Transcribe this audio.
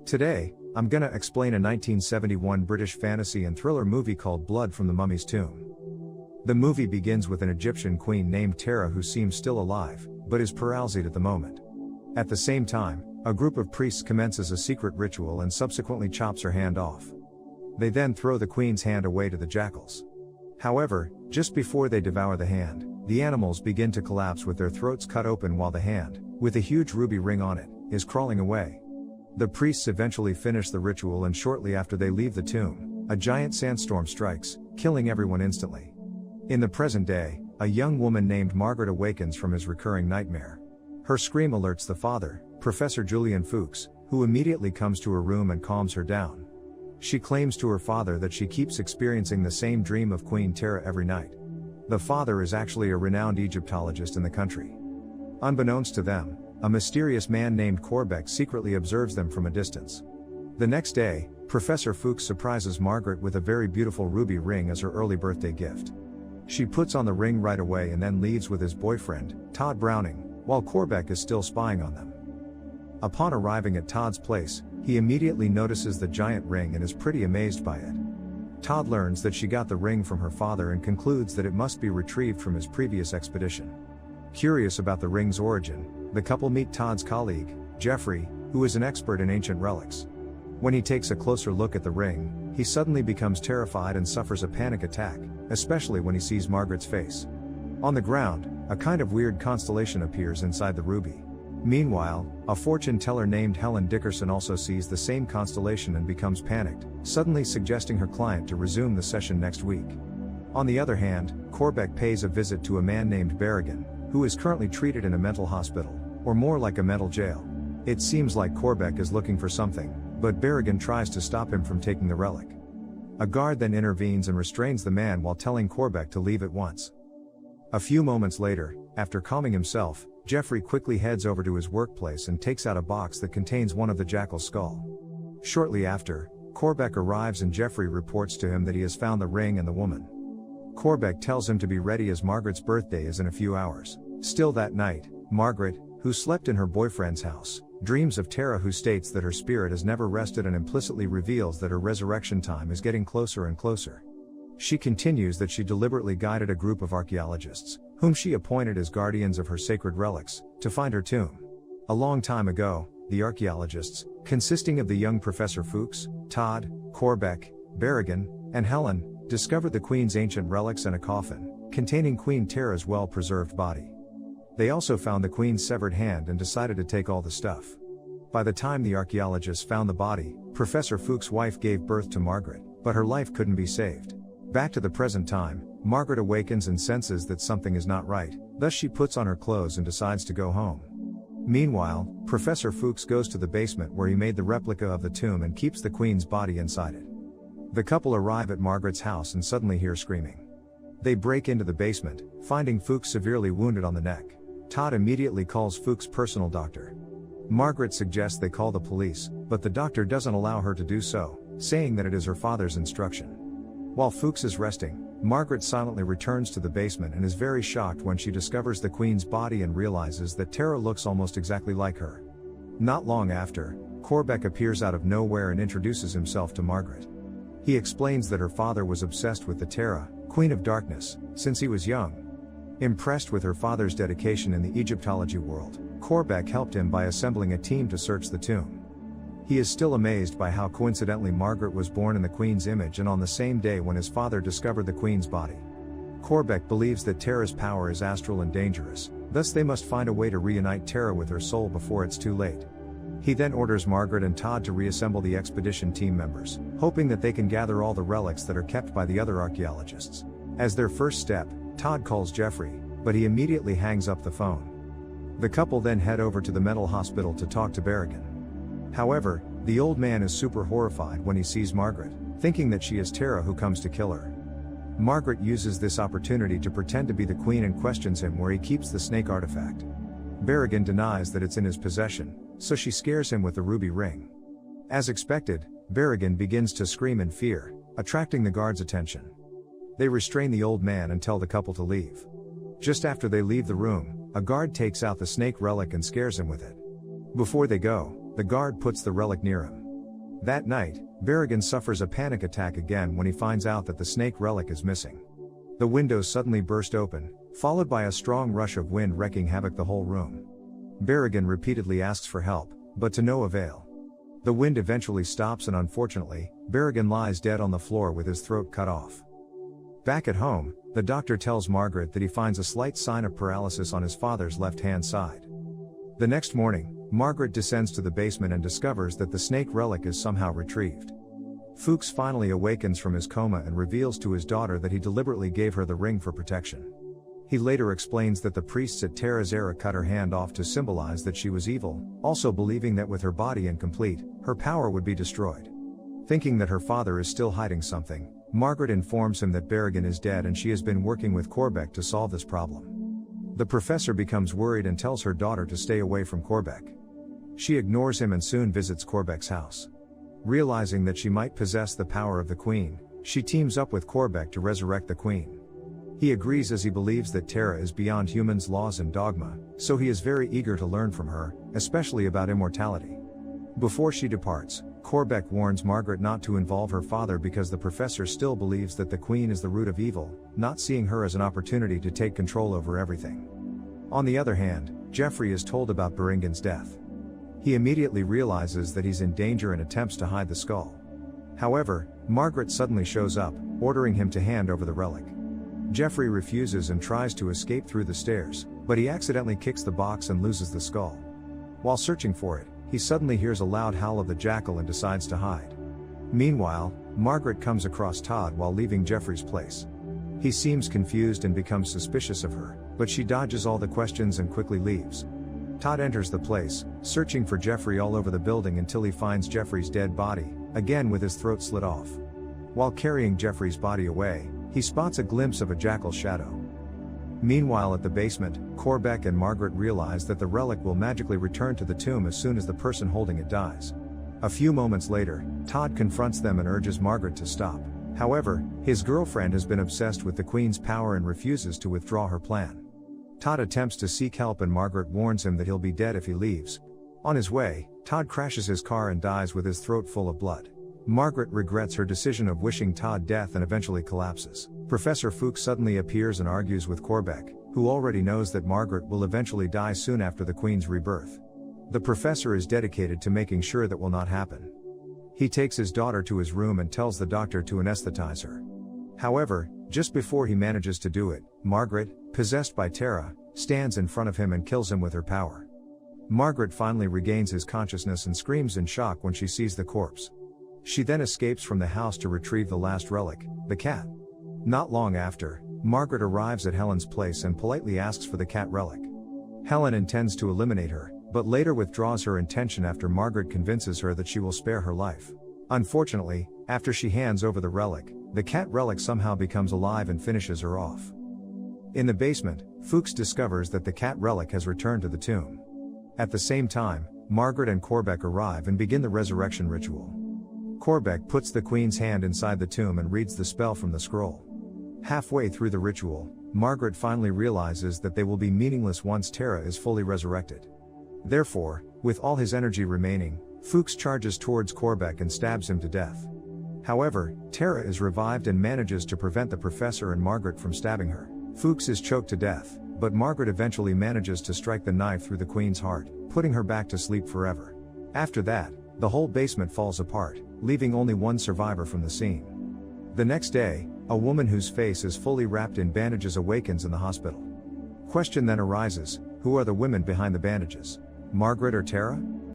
Today, I'm gonna explain a 1971 British fantasy and thriller movie called Blood from the Mummy's Tomb. The movie begins with an Egyptian queen named Tara who seems still alive, but is palsied at the moment. At the same time, a group of priests commences a secret ritual and subsequently chops her hand off. They then throw the queen's hand away to the jackals. However, just before they devour the hand, the animals begin to collapse with their throats cut open while the hand, with a huge ruby ring on it, is crawling away. The priests eventually finish the ritual, and shortly after they leave the tomb, a giant sandstorm strikes, killing everyone instantly. In the present day, a young woman named Margaret awakens from his recurring nightmare. Her scream alerts the father, Professor Julian Fuchs, who immediately comes to her room and calms her down. She claims to her father that she keeps experiencing the same dream of Queen Tara every night. The father is actually a renowned Egyptologist in the country. Unbeknownst to them, a mysterious man named Corbeck secretly observes them from a distance. The next day, Professor Fuchs surprises Margaret with a very beautiful ruby ring as her early birthday gift. She puts on the ring right away and then leaves with his boyfriend, Todd Browning, while Corbeck is still spying on them. Upon arriving at Todd's place, he immediately notices the giant ring and is pretty amazed by it. Todd learns that she got the ring from her father and concludes that it must be retrieved from his previous expedition. Curious about the ring's origin, the couple meet Todd's colleague, Jeffrey, who is an expert in ancient relics. When he takes a closer look at the ring, he suddenly becomes terrified and suffers a panic attack, especially when he sees Margaret's face. On the ground, a kind of weird constellation appears inside the ruby. Meanwhile, a fortune teller named Helen Dickerson also sees the same constellation and becomes panicked, suddenly suggesting her client to resume the session next week. On the other hand, Corbeck pays a visit to a man named Berrigan, who is currently treated in a mental hospital, or more like a mental jail. It seems like Corbeck is looking for something, but Berrigan tries to stop him from taking the relic. A guard then intervenes and restrains the man while telling Corbeck to leave at once. A few moments later, after calming himself, Jeffrey quickly heads over to his workplace and takes out a box that contains one of the jackal's skull. Shortly after, Corbeck arrives and Jeffrey reports to him that he has found the ring and the woman. Corbeck tells him to be ready as Margaret's birthday is in a few hours. Still that night, Margaret, who slept in her boyfriend's house, dreams of Tara, who states that her spirit has never rested and implicitly reveals that her resurrection time is getting closer and closer. She continues that she deliberately guided a group of archaeologists, whom she appointed as guardians of her sacred relics, to find her tomb. A long time ago, the archaeologists, consisting of the young Professor Fuchs, Todd, Corbeck, Berrigan, and Helen, discovered the Queen's ancient relics and a coffin, containing Queen Tara's well-preserved body. They also found the Queen's severed hand and decided to take all the stuff. By the time the archaeologists found the body, Professor Fuchs' wife gave birth to Margaret, but her life couldn't be saved. Back to the present time, Margaret awakens and senses that something is not right, thus she puts on her clothes and decides to go home. Meanwhile, Professor Fuchs goes to the basement where he made the replica of the tomb and keeps the Queen's body inside it. The couple arrive at Margaret's house and suddenly hear screaming. They break into the basement, finding Fuchs severely wounded on the neck. Todd immediately calls Fuchs' personal doctor. Margaret suggests they call the police, but the doctor doesn't allow her to do so, saying that it is her father's instruction. While Fuchs is resting, Margaret silently returns to the basement and is very shocked when she discovers the Queen's body and realizes that Tara looks almost exactly like her. Not long after, Corbeck appears out of nowhere and introduces himself to Margaret. He explains that her father was obsessed with the Tara, Queen of Darkness, since he was young. Impressed with her father's dedication in the Egyptology world, Corbeck helped him by assembling a team to search the tomb. He is still amazed by how coincidentally Margaret was born in the Queen's image and on the same day when his father discovered the Queen's body. Corbeck believes that Tara's power is astral and dangerous, thus they must find a way to reunite Tara with her soul before it's too late. He then orders Margaret and Todd to reassemble the expedition team members, hoping that they can gather all the relics that are kept by the other archaeologists. As their first step, Todd calls Jeffrey, but he immediately hangs up the phone. The couple then head over to the mental hospital to talk to Berrigan. However, the old man is super horrified when he sees Margaret, thinking that she is Tara who comes to kill her. Margaret uses this opportunity to pretend to be the Queen and questions him where he keeps the snake artifact. Berrigan denies that it's in his possession, so she scares him with the ruby ring. As expected, Berrigan begins to scream in fear, attracting the guards' attention. They restrain the old man and tell the couple to leave. Just after they leave the room, a guard takes out the snake relic and scares him with it. Before they go, the guard puts the relic near him. That night, Berrigan suffers a panic attack again when he finds out that the snake relic is missing. The windows suddenly burst open, followed by a strong rush of wind wreaking havoc the whole room. Berrigan repeatedly asks for help, but to no avail. The wind eventually stops and unfortunately, Berrigan lies dead on the floor with his throat cut off. Back at home, the doctor tells Margaret that he finds a slight sign of paralysis on his father's left-hand side. The next morning, Margaret descends to the basement and discovers that the snake relic is somehow retrieved. Fuchs finally awakens from his coma and reveals to his daughter that he deliberately gave her the ring for protection. He later explains that the priests at Carreras cut her hand off to symbolize that she was evil, also believing that with her body incomplete, her power would be destroyed. Thinking that her father is still hiding something, Margaret informs him that Berrigan is dead and she has been working with Corbeck to solve this problem. The professor becomes worried and tells her daughter to stay away from Corbeck. She ignores him and soon visits Corbeck's house. Realizing that she might possess the power of the Queen, she teams up with Corbeck to resurrect the Queen. He agrees as he believes that Tara is beyond humans' laws and dogma, so he is very eager to learn from her, especially about immortality. Before she departs, Corbeck warns Margaret not to involve her father because the professor still believes that the Queen is the root of evil, not seeing her as an opportunity to take control over everything. On the other hand, Geoffrey is told about Berrigan's death. He immediately realizes that he's in danger and attempts to hide the skull. However, Margaret suddenly shows up, ordering him to hand over the relic. Geoffrey refuses and tries to escape through the stairs, but he accidentally kicks the box and loses the skull. While searching for it, he suddenly hears a loud howl of the jackal and decides to hide. Meanwhile, Margaret comes across Todd while leaving Geoffrey's place. He seems confused and becomes suspicious of her, but she dodges all the questions and quickly leaves. Todd enters the place, searching for Geoffrey all over the building until he finds Geoffrey's dead body, again with his throat slit off. While carrying Geoffrey's body away, he spots a glimpse of a jackal's shadow. Meanwhile at the basement, Corbeck and Margaret realize that the relic will magically return to the tomb as soon as the person holding it dies. A few moments later, Todd confronts them and urges Margaret to stop. However, his girlfriend has been obsessed with the Queen's power and refuses to withdraw her plan. Todd attempts to seek help and Margaret warns him that he'll be dead if he leaves. On his way, Todd crashes his car and dies with his throat full of blood. Margaret regrets her decision of wishing Todd death and eventually collapses. Professor Fuchs suddenly appears and argues with Corbeck, who already knows that Margaret will eventually die soon after the Queen's rebirth. The professor is dedicated to making sure that will not happen. He takes his daughter to his room and tells the doctor to anesthetize her. However, just before he manages to do it, Margaret, possessed by Tara, stands in front of him and kills him with her power. Margaret finally regains his consciousness and screams in shock when she sees the corpse. She then escapes from the house to retrieve the last relic, the cat. Not long after, Margaret arrives at Helen's place and politely asks for the cat relic. Helen intends to eliminate her, but later withdraws her intention after Margaret convinces her that she will spare her life. Unfortunately, after she hands over the relic, the cat relic somehow becomes alive and finishes her off. In the basement, Fuchs discovers that the cat relic has returned to the tomb. At the same time, Margaret and Corbeck arrive and begin the resurrection ritual. Corbeck puts the Queen's hand inside the tomb and reads the spell from the scroll. Halfway through the ritual, Margaret finally realizes that they will be meaningless once Tara is fully resurrected. Therefore, with all his energy remaining, Fuchs charges towards Corbeck and stabs him to death. However, Tara is revived and manages to prevent the professor and Margaret from stabbing her. Fuchs is choked to death, but Margaret eventually manages to strike the knife through the Queen's heart, putting her back to sleep forever. After that, the whole basement falls apart, leaving only one survivor from the scene. The next day, a woman whose face is fully wrapped in bandages awakens in the hospital. Question then arises, who are the women behind the bandages? Margaret or Tara?